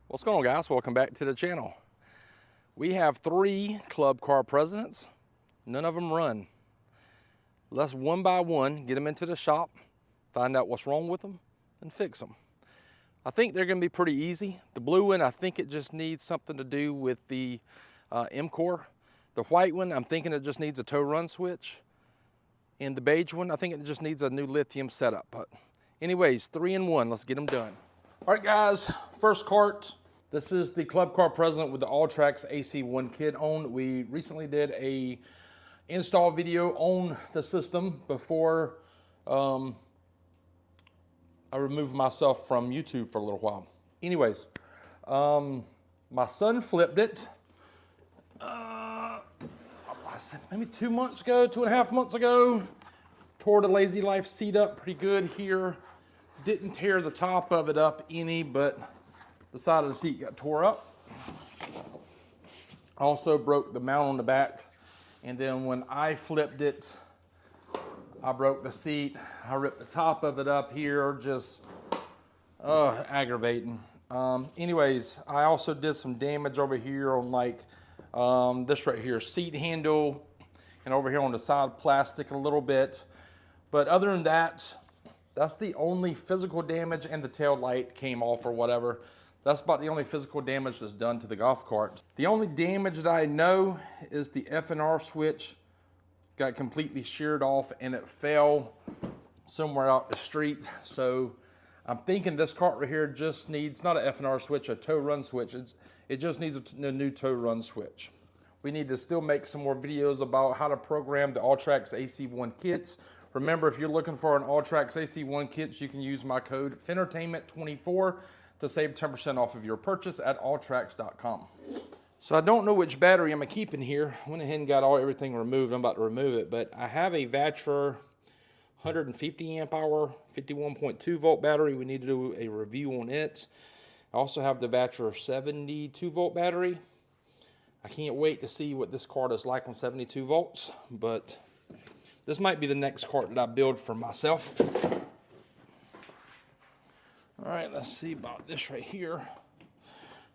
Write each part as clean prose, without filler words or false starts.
What's going on, guys? Welcome back to the channel. We have 3 club car Precedents. None of them run. Let's one by one get them into the shop, find out what's wrong with them, and fix them. I think they're going to be pretty easy. The blue one, I think it just needs something to do with the M-core. The white one, I'm thinking it just needs a tow run switch. And the beige one, I think it just needs a new lithium setup. But anyways, 3 in 1, let's get them done. All right, guys, first cart. This is the club car Precedent with the All-Tracks AC1 kit on. We recently did a install video on the system before I removed myself from YouTube for a little while. Anyways, my son flipped it maybe 2 months ago, 2.5 months ago. Tore the Lazy Life seat up pretty good here. Didn't tear the top of it up any, but the side of the seat got tore up. Also broke the mount on the back. And then when I flipped it, I broke the seat. I ripped the top of it up here, just aggravating. Anyways, I also did some damage over here on like this right here, seat handle, and over here on the side plastic a little bit. But other than that, that's the only physical damage, and the tail light came off or whatever. That's about the only physical damage that's done to the golf cart. The only damage that I know is the F&R switch got completely sheared off and it fell somewhere out the street. So I'm thinking this cart right here just needs, not an F&R switch, a tow run switch. It just needs a new tow run switch. We need to still make some more videos about how to program the All-Tracks AC1 kits. Remember, if you're looking for an All-Tracks AC1 kits, you can use my code FINERTAINMENT24 to save 10% off of your purchase at alltracks.com. So I don't know which battery I'm keeping here. I went ahead and got everything removed. I'm about to remove it, but I have a Vatra 150 amp hour, 51.2 volt battery. We need to do a review on it. I also have the Vatra 72 volt battery. I can't wait to see what this cart is like on 72 volts, but this might be the next cart that I build for myself. All right, let's see about this right here.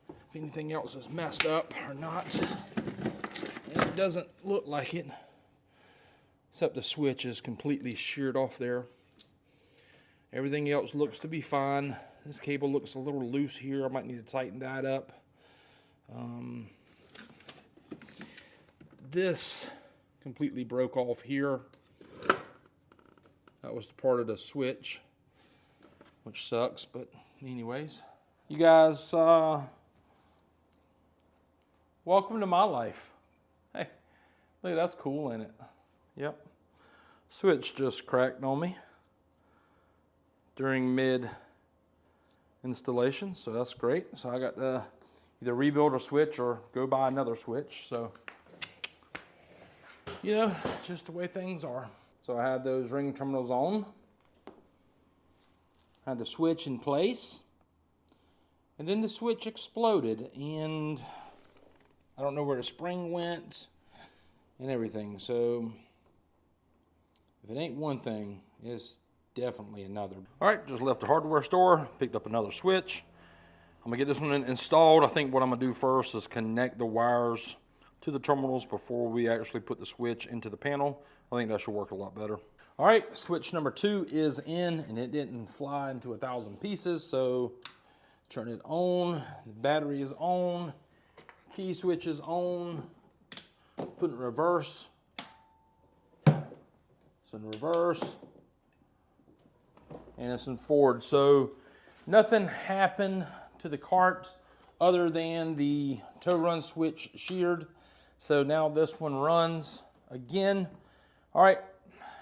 If anything else is messed up or not. And it doesn't look like it, except the switch is completely sheared off there. Everything else looks to be fine. This cable looks a little loose here. I might need to tighten that up. This completely broke off here. That was part of the switch, which sucks, but anyways. You guys, welcome to my life. Hey, look, that's cool, ain't it? Yep. Switch just cracked on me during mid-installation, so that's great. So I got to either rebuild a switch or go buy another switch. So, you know, just the way things are. So I had those ring terminals on. Had the switch in place, and then the switch exploded, and I don't know where the spring went and everything. So if it ain't one thing, it's definitely another. All right, just left the hardware store, picked up another switch. I'm gonna get this one installed. I think what I'm gonna do first is connect the wires to the terminals before we actually put the switch into the panel. I think that should work a lot better. All right, switch number 2 is in, and it didn't fly into 1,000 pieces, so turn it on. The battery is on. Key switch is on. Put it in reverse. It's in reverse. And it's in forward. So nothing happened to the cart other than the tow run switch sheared. So now this one runs again. All right.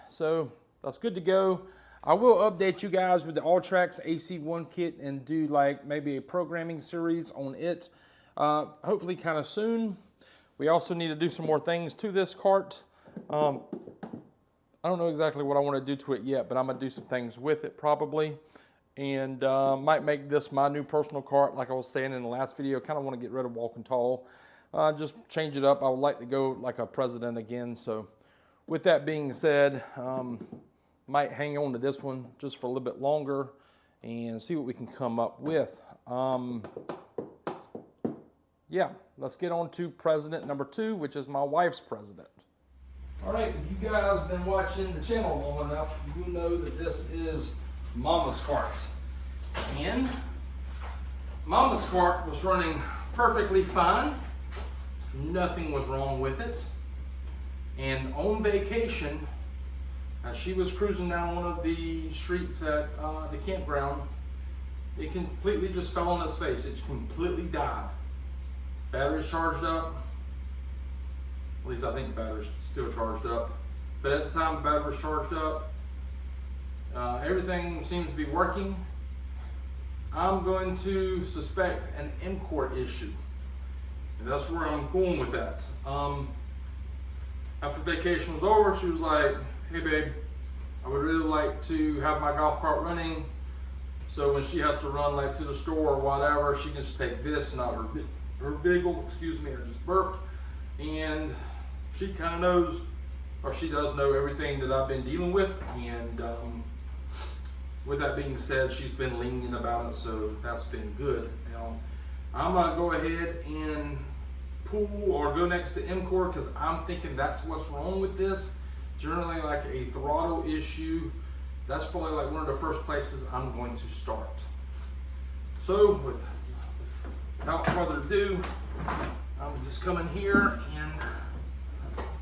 So that's good to go. I will update you guys with the All-Tracks AC1 kit and do like maybe a programming series on it, hopefully kind of soon. We also need to do some more things to this cart. I don't know exactly what I want to do to it yet, but I'm going to do some things with it probably. And might make this my new personal cart, like I was saying in the last video. Kind of want to get rid of Walking Tall. Just change it up. I would like to go like a Precedent again. So with that being said, might hang on to this one just for a little bit longer and see what we can come up with. yeah, let's get on to Precedent number 2, which is my wife's Precedent. All right, if you guys have been watching the channel long enough, you know that this is Mama's cart. And Mama's cart was running perfectly fine. Nothing was wrong with it. And on vacation, she was cruising down one of the streets at the campground. It completely just fell on its face. It completely died. Battery's charged up. At least I think the battery's still charged up. But at the time the battery was charged up, everything seems to be working. I'm going to suspect an import issue. And that's where I'm going with that. After vacation was over, she was like, hey babe, I would really like to have my golf cart running. So when she has to run like to the store or whatever, she can just take this, not her vehicle, excuse me, I just burped. And she kind of knows, or she does know everything that I've been dealing with. And with that being said, she's been lenient about it, so that's been good. Now, I'm gonna go ahead and pull or go next to MCOR because I'm thinking that's what's wrong with this. Generally like a throttle issue. That's probably like one of the first places I'm going to start. So without further ado, I'm just coming here and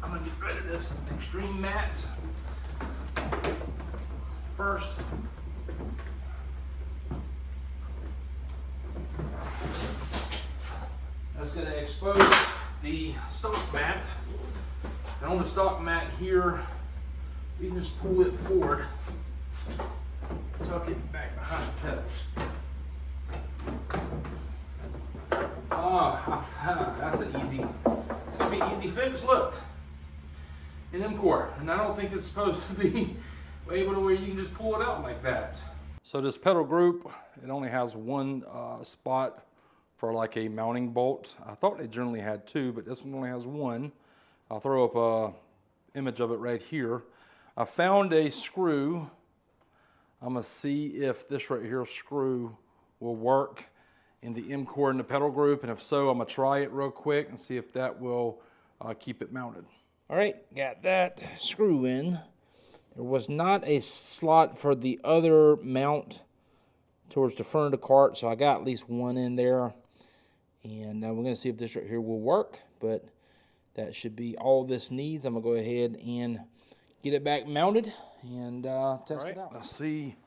I'm gonna get rid of this extreme mat first. That's going to expose the stock mat. And on the stock mat here, you can just pull it forward, tuck it back behind the pedals. That's an easy, it's going to be an easy fix. Look, an MCOR, and I don't think it's supposed to be able to where you can just pull it out like that. So this pedal group, it only has one spot for like a mounting bolt. I thought they generally had 2, but this one only has 1. I'll throw up a image of it right here. I found a screw. I'm gonna see if this right here screw will work in the MCOR and the pedal group, and if so, I'm gonna try it real quick and see if that will keep it mounted. All right, got that screw in. There was not a slot for the other mount towards the front of the cart, so I got at least 1 in there. And we're going to see if this right here will work, but that should be all this needs. I'm going to go ahead and get it back mounted and test it out. Let's see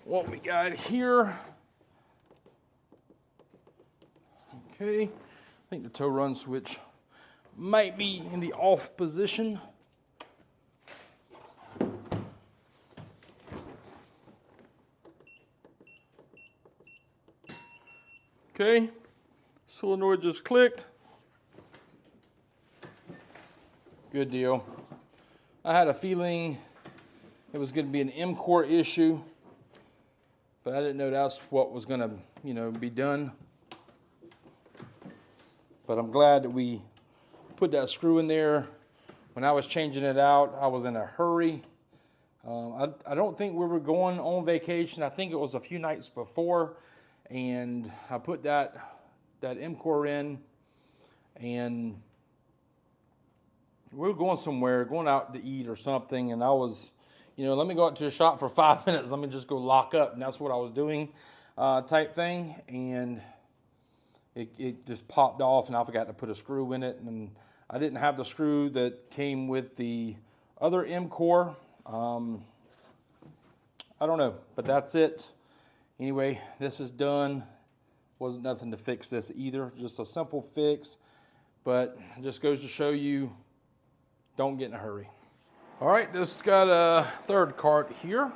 what we got here. Okay, I think the tow run switch might be in the off position. Okay. Solenoid just clicked. Good deal. I had a feeling it was going to be an MCOR issue, but I didn't know that's what was going to, be done. But I'm glad that we put that screw in there. When I was changing it out, I was in a hurry. I don't think we were going on vacation. I think it was a few nights before, and I put that MCOR in, and we were going somewhere, going out to eat or something, and I was, let me go out to the shop for 5 minutes, let me just go lock up, and that's what I was doing, type thing, and it just popped off, and I forgot to put a screw in it, and I didn't have the screw that came with the other MCOR. I don't know, but that's it. Anyway, this is done. Wasn't nothing to fix this either, just a simple fix, but it just goes to show you, don't get in a hurry. All right, this has got a third cart here,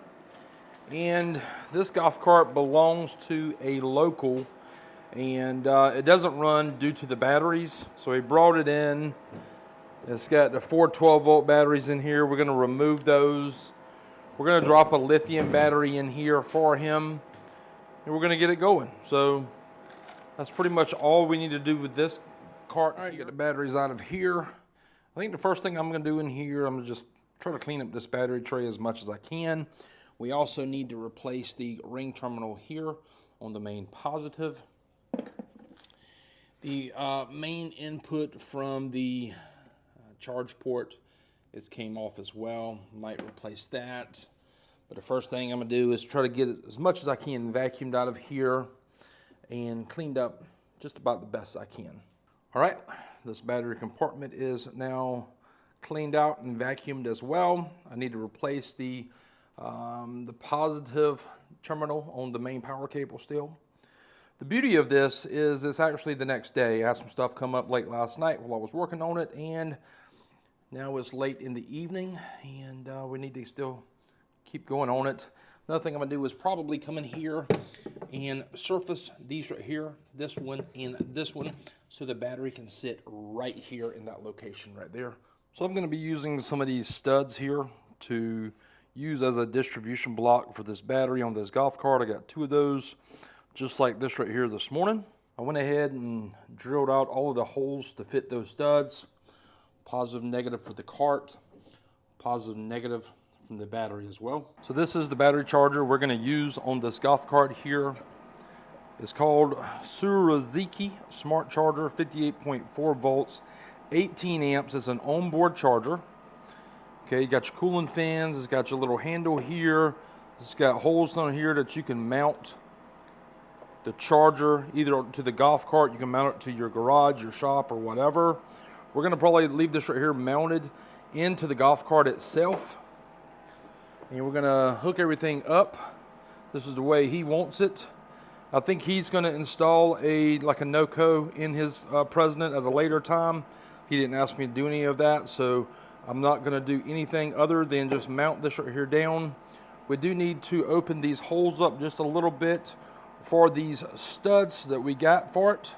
and this golf cart belongs to a local, and it doesn't run due to the batteries, so he brought it in. It's got the 4 12-volt batteries in here. We're gonna remove those. We're gonna drop a lithium battery in here for him, and we're gonna get it going. So that's pretty much all we need to do with this cart. All right, get the batteries out of here. I think the first thing I'm gonna do in here, I'm gonna just try to clean up this battery tray as much as I can. We also need to replace the ring terminal here on the main positive. The main input from the charge port came off as well. Might replace that. But the first thing I'm going to do is try to get as much as I can vacuumed out of here and cleaned up just about the best I can. All right, this battery compartment is now cleaned out and vacuumed as well. I need to replace the positive terminal on the main power cable still. The beauty of this is it's actually the next day. I had some stuff come up late last night while I was working on it, and now it's late in the evening, and we need to still keep going on it. Another thing I'm gonna do is probably come in here and surface these right here, this one and this one, so the battery can sit right here in that location right there. So I'm gonna be using some of these studs here to use as a distribution block for this battery on this golf cart. I got 2 of those, just like this right here this morning. I went ahead and drilled out all of the holes to fit those studs. Positive, negative for the cart, positive, negative from the battery as well. So this is the battery charger we're gonna use on this golf cart here. It's called Suraziki Smart Charger, 58.4 volts, 18 amps. It's an onboard charger. Okay, you got your cooling fans, it's got your little handle here. It's got holes on here that you can mount the charger either to the golf cart, you can mount it to your garage, your shop, or whatever. We're gonna probably leave this right here mounted into the golf cart itself. And we're gonna hook everything up. This is the way he wants it. I think he's gonna install like a no-co in his Precedent at a later time. He didn't ask me to do any of that, so I'm not gonna do anything other than just mount this right here down. We do need to open these holes up just a little bit for these studs that we got for it.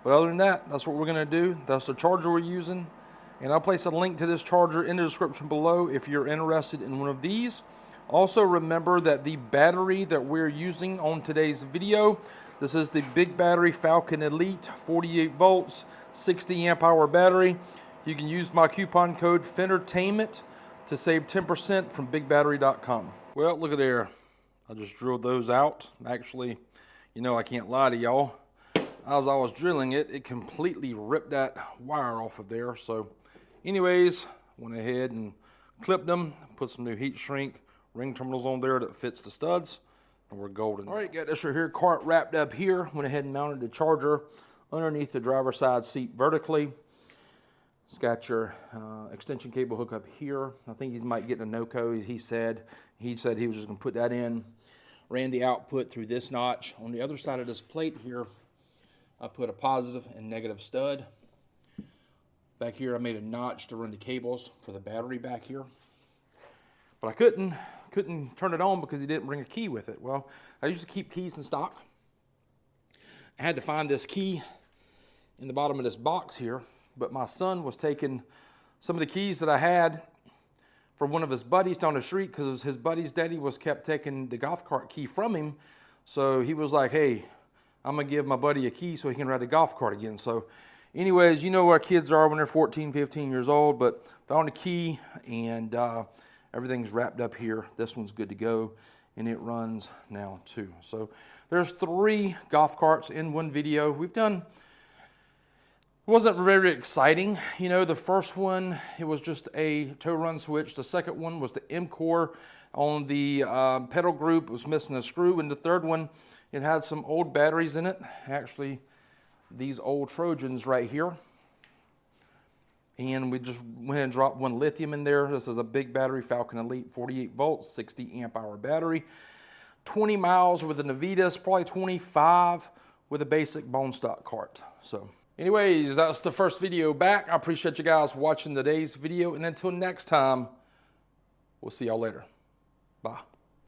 But other than that, that's what we're gonna do. That's the charger we're using. And I'll place a link to this charger in the description below if you're interested in one of these. Also remember that the battery that we're using on today's video, this is the Big Battery Falcon Elite, 48 volts, 60 amp hour battery. You can use my coupon code FENTERTAINMENT to save 10% from BigBattery.com. Well, look at there. I just drilled those out. Actually, you know, I can't lie to y'all. As I was drilling it, it completely ripped that wire off of there. So anyways, went ahead and clipped them, put some new heat shrink ring terminals on there that fits the studs, and we're golden. All right, got this right here, cart wrapped up here. Went ahead and mounted the charger underneath the driver's side seat vertically. It's got your extension cable hook up here. I think he might get a no-co, he said. He said he was just gonna put that in. Ran the output through this notch. On the other side of this plate here, I put a positive and negative stud. Back here, I made a notch to run the cables for the battery back here. But I couldn't turn it on because he didn't bring a key with it. Well, I used to keep keys in stock. I had to find this key in the bottom of this box here, but my son was taking some of the keys that I had from one of his buddies down the street because his buddy's daddy kept taking the golf cart key from him. So he was like, hey, I'm gonna give my buddy a key so he can ride the golf cart again. So anyways, you know where kids are when they're 14, 15 years old, but found a key and everything's wrapped up here. This one's good to go and it runs now too. So there's 3 golf carts in one video. We've done, it wasn't very exciting. You know, the first one, it was just a toe run switch. The second one was the M-Core on the pedal group. It was missing a screw. And the third one, it had some old batteries in it. Actually, these old Trojans right here. And we just went and dropped one lithium in there. This is a Big Battery Falcon Elite, 48 volts, 60 amp hour battery. 20 miles with a Navitas, probably 25 with a basic bone stock cart. So anyways, that's the first video back. I appreciate you guys watching today's video. And until next time, we'll see y'all later. Bye.